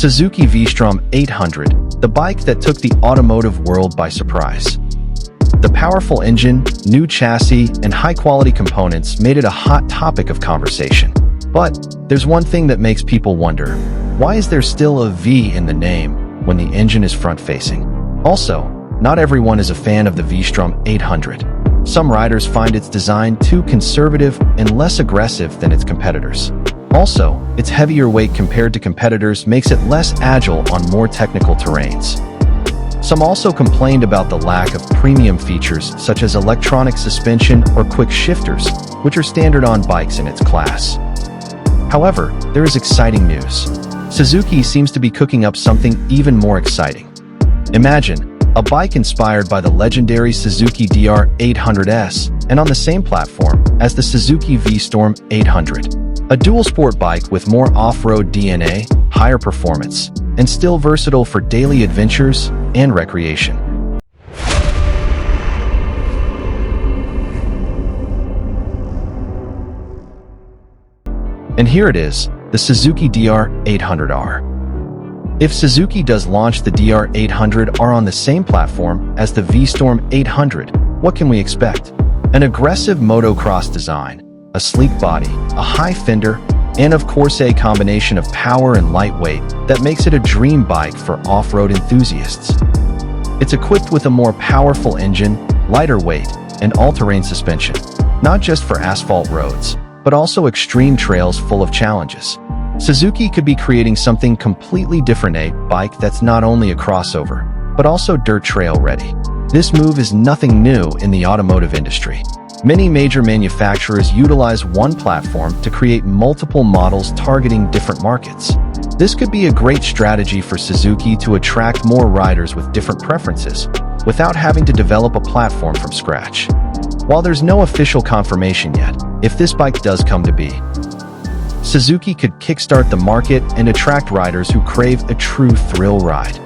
Suzuki V-Storm 800, the bike that took the automotive world by surprise. The powerful engine, new chassis, and high-quality components made it a hot topic of conversation. But there's one thing that makes people wonder: why is there still a V in the name when the engine is front-facing? Also, not everyone is a fan of the V-Storm 800. Some riders find its design too conservative and less aggressive than its competitors. Also, its heavier weight compared to competitors makes it less agile on more technical terrains. Some also complained about the lack of premium features such as electronic suspension or quick shifters, which are standard on bikes in its class. However, there is exciting news. Suzuki seems to be cooking up something even more exciting. Imagine a bike inspired by the legendary Suzuki DR 800S and on the same platform as the Suzuki V-Storm 800. A dual-sport bike with more off-road DNA, higher performance, and still versatile for daily adventures and recreation. And here it is, the Suzuki DR 800R. If Suzuki does launch the DR 800R on the same platform as the V-Storm 800, what can we expect? An aggressive motocross design, a sleek body, a high fender, and of course a combination of power and lightweight that makes it a dream bike for off-road enthusiasts. It's equipped with a more powerful engine, lighter weight, and all-terrain suspension, not just for asphalt roads, but also extreme trails full of challenges. Suzuki could be creating something completely different, a bike that's not only a crossover, but also dirt trail ready. This move is nothing new in the automotive industry. Many major manufacturers utilize one platform to create multiple models targeting different markets. This could be a great strategy for Suzuki to attract more riders with different preferences, without having to develop a platform from scratch. While there's no official confirmation yet, if this bike does come to be, Suzuki could kickstart the market and attract riders who crave a true thrill ride.